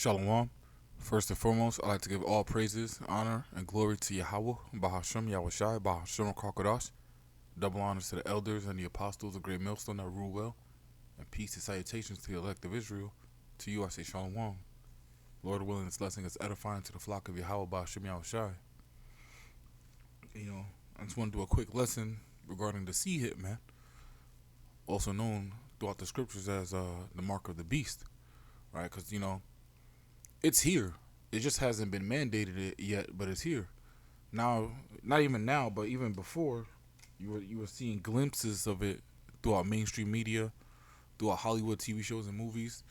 Shalom. First and foremost, I'd like to give all praises, honor, and glory to Yahweh, Bahashem, Yahushai, Bahashem, Kakadash. Double honors to the elders and the apostles, the great millstone that rule well. And peace and salutations to the elect of Israel. To you I say Shalom. Lord willing, this blessing is edifying to the flock of Yahweh, Bahashem, Yahushai. I just want to do a quick lesson regarding the SeeHip, man. Also known throughout the scriptures as the mark of the beast. Right? Because, it's here. It just hasn't been mandated yet, but it's here. Now, not even now, but even before, you were seeing glimpses of it throughout mainstream media, throughout Hollywood TV shows and movies.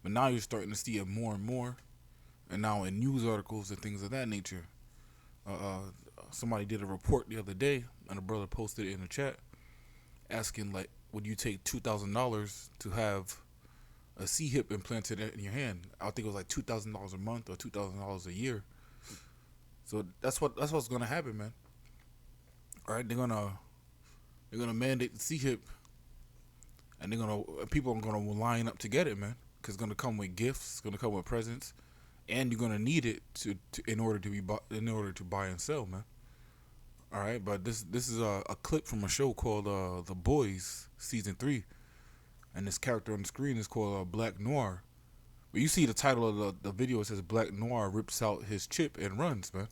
But now you're starting to see it more and more, and now in news articles and things of that nature. Somebody did a report the other day, and a brother posted it in the chat, asking like, would you take $2,000 to have a SeeHip implanted in your hand? I think it was like $2,000 a month or $2,000 a year. So that's what's gonna happen, man. All right, they're gonna mandate the SeeHip, and people are gonna line up to get it, man. Cause it's gonna come with gifts, it's gonna come with presents, and you're gonna need it in order to buy and sell, man. All right, but this is a clip from a show called The Boys season 3. And this character on the screen is called Black Noir. But you see the title of the video, it says Black Noir rips out his chip and runs, man.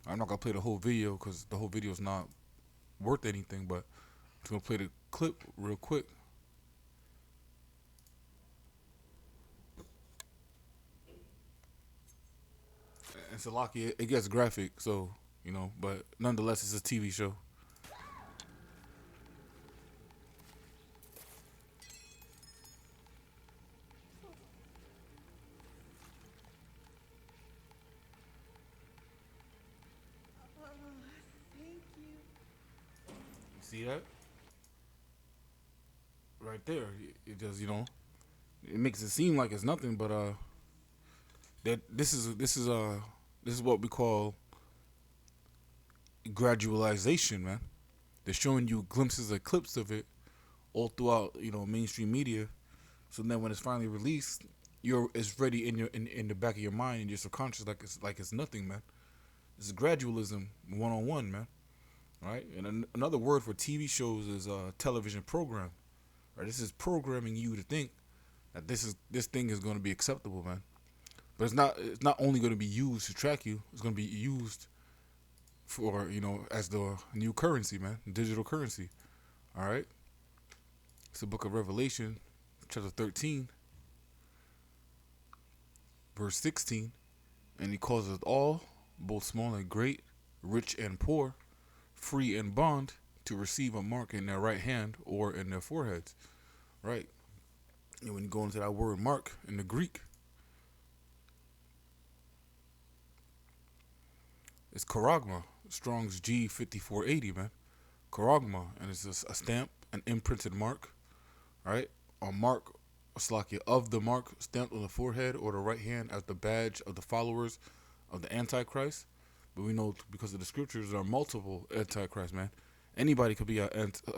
I'm not going to play the whole video because the whole video is not worth anything, but I'm just going to play the clip real quick. And Salaki, it gets graphic, so, but nonetheless, it's a TV show. See that? Right there. It just, it makes it seem like it's nothing, but that this is what we call gradualization, man. They're showing you glimpses of clips of it all throughout, mainstream media. So then when it's finally released, it's ready in the back of your mind and your subconscious like it's nothing, man. This is gradualism 101, man. Right? And another word for TV shows is television program. Right? This is programming you to think that this thing is going to be acceptable, man. But it's not only going to be used to track you. It's going to be used for, as the new currency, man, digital currency. All right? It's the book of Revelation, chapter 13, verse 16. And he calls us all, both small and great, rich and poor, free and bond, to receive a mark in their right hand or in their foreheads. Right? And when you go into that word mark in the Greek, it's charagma, Strong's G5480, man. Charagma, and it's just a stamp, an imprinted mark, right? A mark, a slakia of the mark stamped on the forehead or the right hand as the badge of the followers of the Antichrist. But we know because of the scriptures there are multiple Antichrists, man. Anybody could be a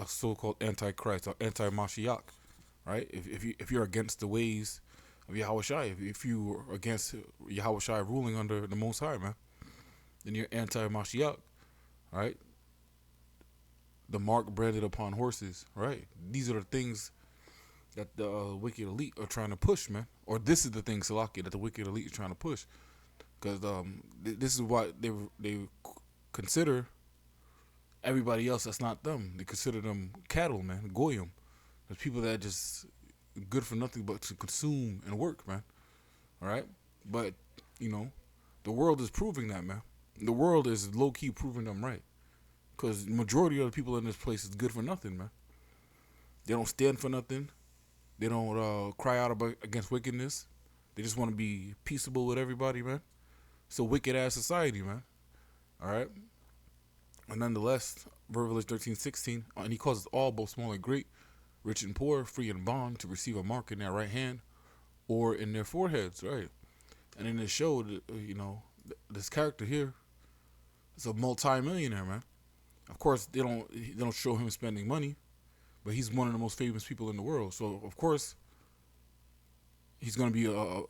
so-called Antichrist or anti-Mashiach, right? If you're against the ways of Yahushai, if you're against Yahushai ruling under the Most High, man, then you're anti-Mashiach, right? The mark branded upon horses, right? These are the things that the wicked elite are trying to push, man. Or this is the thing, Salaki, that the wicked elite is trying to push. Because this is what they consider everybody else that's not them. They consider them cattle, man, goyim. There's people that are just good for nothing but to consume and work, man. All right? But, the world is proving that, man. The world is low-key proving them right. Because the majority of the people in this place is good for nothing, man. They don't stand for nothing. They don't cry out against wickedness. They just want to be peaceable with everybody, man. It's a wicked-ass society, man. All right? And nonetheless, Revelation 13:16, and he calls us all, both small and great, rich and poor, free and bond, to receive a mark in their right hand or in their foreheads, right? And in this show, this character here is a multi-millionaire, man. Of course, they don't show him spending money, but he's one of the most famous people in the world. So, of course, he's going to be a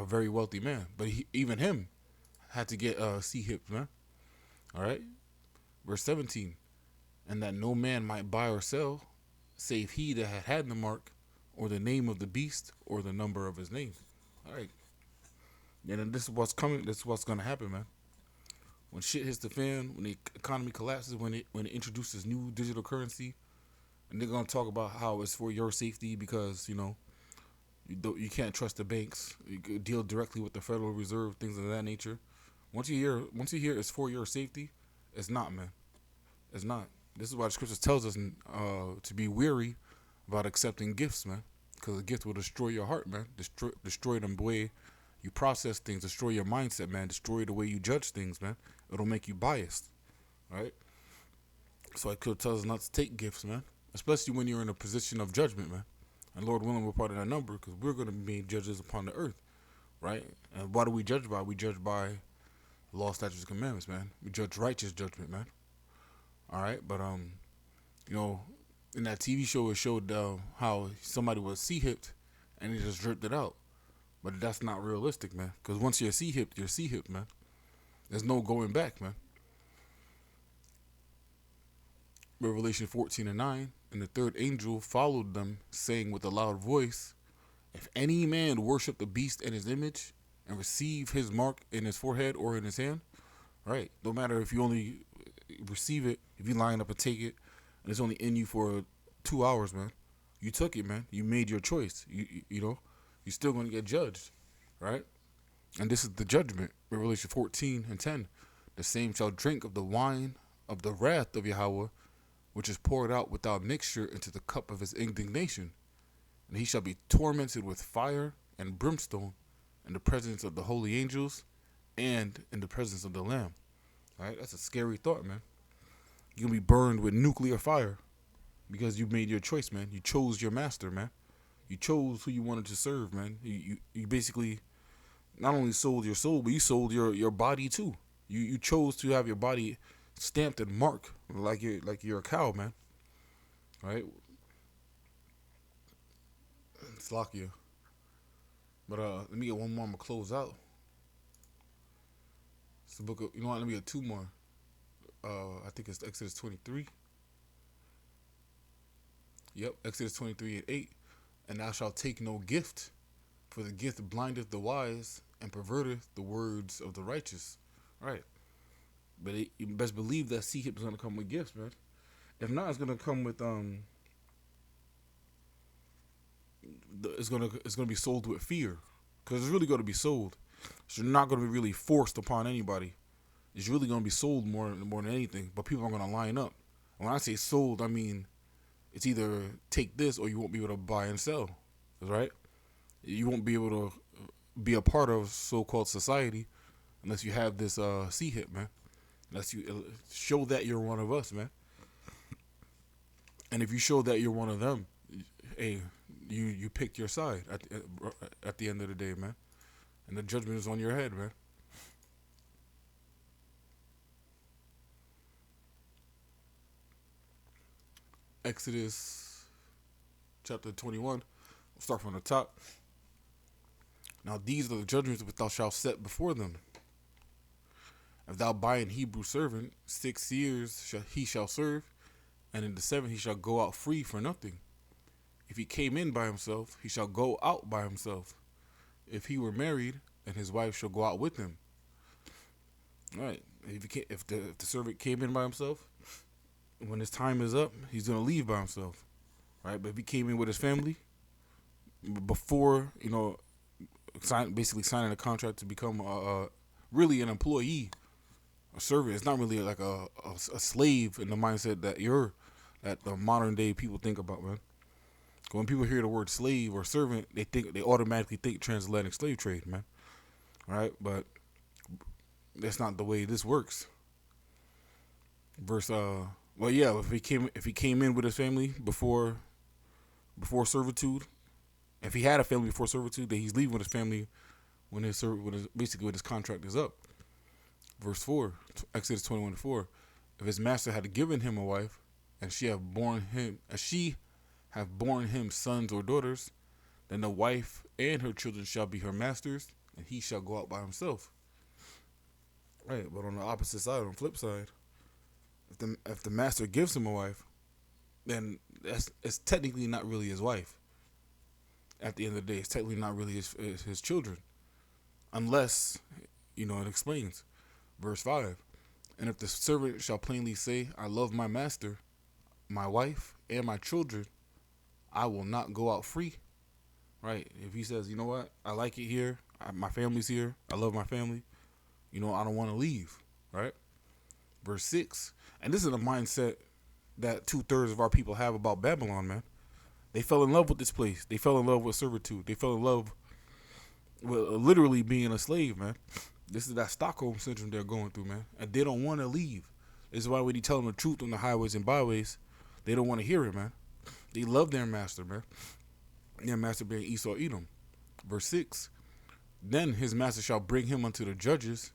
very wealthy man. But even him had to get SeeHip, man. All right, verse 17, and that no man might buy or sell, save he that had the mark, or the name of the beast, or the number of his name. All right, and then this is what's coming. This is what's going to happen, man. When shit hits the fan, when the economy collapses, when it introduces new digital currency, and they're gonna talk about how it's for your safety because you can't trust the banks. You could deal directly with the Federal Reserve, things of that nature. Once you hear it's for your safety, it's not, man. It's not. This is why the scriptures tells us to be weary about accepting gifts, man. Because a gift will destroy your heart, man. Destroy the way you process things. Destroy your mindset, man. Destroy the way you judge things, man. It'll make you biased, right? So I could tell us not to take gifts, man. Especially when you're in a position of judgment, man. And Lord willing, we're part of that number because we're going to be judges upon the earth, right? And what do we judge by? We judge by law, statutes, and commandments, man. We judge righteous judgment, man. All right, but in that TV show, it showed how somebody was SeeHipped and he just dripped it out. But that's not realistic, man. Because once you're SeeHipped, man. There's no going back, man. Revelation 14:9, and the third angel followed them, saying with a loud voice, if any man worship the beast and his image, and receive his mark in his forehead or in his hand, right? No matter if you only receive it, if you line up and take it, and it's only in you for 2 hours, man. You took it, man. You made your choice. You're still going to get judged, right? And this is the judgment. Revelation 14:10. The same shall drink of the wine of the wrath of Yahweh, which is poured out without mixture into the cup of his indignation. And he shall be tormented with fire and brimstone in the presence of the holy angels and in the presence of the Lamb. All right? That's a scary thought, man. You're going to be burned with nuclear fire because you made your choice, man. You chose your master, man. You chose who you wanted to serve, man. You basically not only sold your soul, but you sold your body too. You chose to have your body stamped and marked like you're a cow, man. Right? It's Slakia. But let me get one more. I'm gonna close out. It's the book of, let me get two more. I think it's Exodus 23. Yep, Exodus 23:8. And thou shalt take no gift, for the gift blindeth the wise and perverteth the words of the righteous. All right. But you best believe that SeeHip is gonna come with gifts, man. If not, it's gonna come with it's gonna be sold with fear, because it's really gonna be sold. So you're not gonna be really forced upon anybody. It's really gonna be sold more than anything. But people are gonna line up. And when I say sold, I mean it's either take this or you won't be able to buy and sell, right? You won't be able to be a part of so-called society unless you have this SeeHip, man. Unless you show that you're one of us, man. And if you show that you're one of them, hey, you picked your side at the end of the day, man. And the judgment is on your head, man. Exodus chapter 21. We'll start from the top. Now these are the judgments which thou shalt set before them. If thou buy an Hebrew servant, 6 years he shall serve, and in the 7th he shall go out free for nothing. If he came in by himself, he shall go out by himself. If he were married, then his wife shall go out with him. All right. If the servant came in by himself, when his time is up, he's gonna leave by himself. Right. But if he came in with his family before, basically signing a contract to become really an employee, a servant. It's not really like a slave in the mindset that the modern day people think about, man. When people hear the word slave or servant, they automatically think transatlantic slave trade, man. Right? But that's not the way this works. Verse if he came in with his family before servitude, if he had a family before servitude, then he's leaving with his family when his contract is up. Verse 4, Exodus 21:4. If his master had given him a wife, and she have borne him sons or daughters, Then the wife and her children shall be her masters, and he shall go out by himself. Right, but on the opposite side, on the flip side, if the master gives him a wife, then it's technically not really his wife. At the end of the day, it's technically not really his children, unless it explains. Verse 5. And if the servant shall plainly say, I love my master, my wife, and my children, I will not go out free. Right? If he says, you know what, I like it here, my family's here, I love my family, I don't want to leave. Right? Verse 6. And this is a mindset that 2/3 of our people have about Babylon, man. They fell in love with this place. They fell in love with servitude. They fell in love with literally being a slave, man. This is that Stockholm syndrome they're going through, man. And they don't want to leave. This is why when you tell them the truth on the highways and byways, they don't want to hear it, man. They love their master, man. Their master being Esau Edom. Verse 6. Then his master shall bring him unto the judges.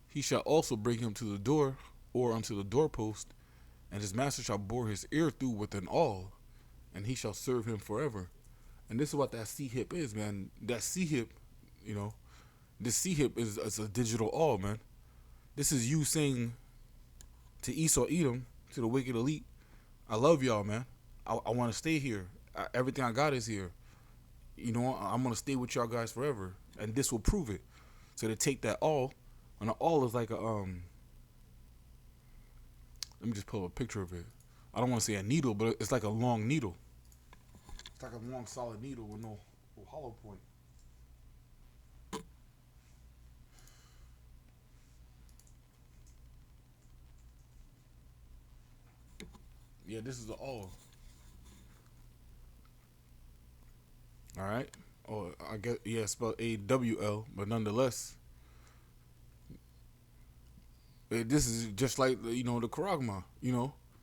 He shall also bring him to the door or unto the doorpost. And his master shall bore his ear through with an awl. And he shall serve him forever. And this is what that SeeHip is, man. That SeeHip, this SeeHip is a digital awl, man. This is you saying to Esau Edom, to the wicked elite, I love y'all, man. I want to stay here. Everything I got is here. I'm going to stay with y'all guys forever. And this will prove it. So they take that awl. And the awl is like a, let me just pull up a picture of it. I don't want to say a needle, but it's like a long needle. It's like a long solid needle with no hollow point. Yeah, this is the awl. All right. Oh, I guess it's spelled AWL, but nonetheless, this is just like the Karagma.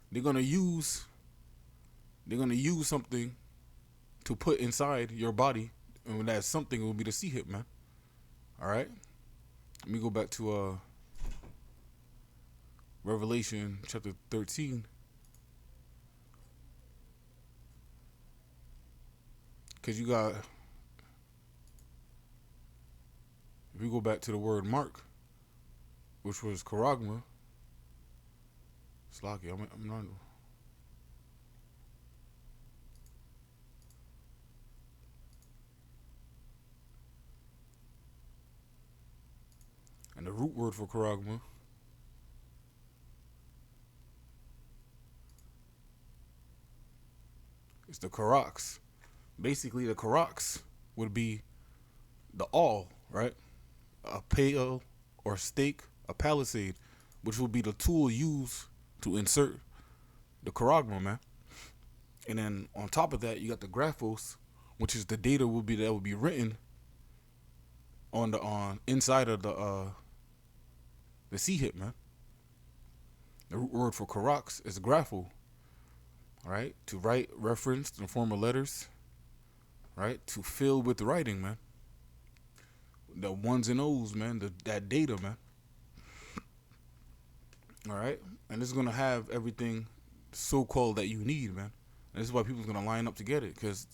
They're gonna use something to put inside your body, and when that something will be the SeeHip, man. All right. Let me go back to Revelation chapter 13. Because if we go back to the word mark, which was Karagma, Slocky, I'm not. And the root word for Karagma is the Karaks. Basically, the Karaks would be the awl, right? A pale or stake, a palisade, which will be the tool used to insert the Karagma, man. And then on top of that, you got the Graphos, which is the data that will be written on inside of the SeeHip, man. The root word for Karaks is Grapho, right? To write, reference in the form of letters, right? To fill with writing, man. The ones and O's, man. That data, man. All right? And this is going to have everything so-called that you need, man. And this is why people's going to line up to get it. Because,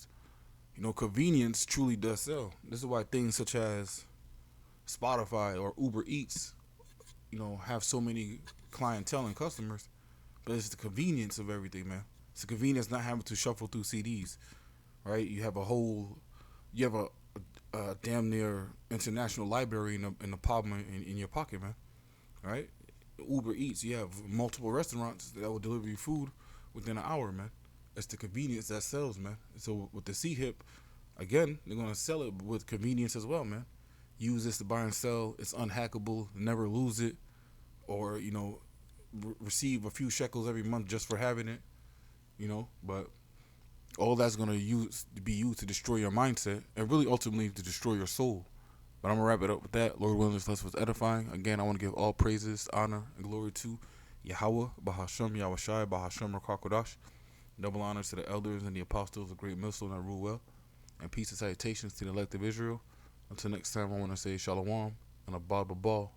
convenience truly does sell. This is why things such as Spotify or Uber Eats, have so many clientele and customers. But it's the convenience of everything, man. It's the convenience not having to shuffle through CDs, right? You have a damn near international library in the palm in your pocket, man. Right? Uber Eats, you have multiple restaurants that will deliver you food within an hour, man. It's the convenience that sells, man. So with the SeeHip, again, they're gonna sell it with convenience as well, man. Use this to buy and sell. It's unhackable. Never lose it, or receive a few shekels every month just for having it. But all that's gonna be used to destroy your mindset and really ultimately to destroy your soul. But I'm gonna wrap it up with that. Lord willing, this lesson was edifying. Again, I want to give all praises, honor, and glory to Yahweh, Bahashem, Yahushai, Bahashem, Rakakodash. Double honors to the elders and the apostles of Great Millstone that rule well. And peace and salutations to the elect of Israel. Until next time, I want to say Shalom and a Baba Ball.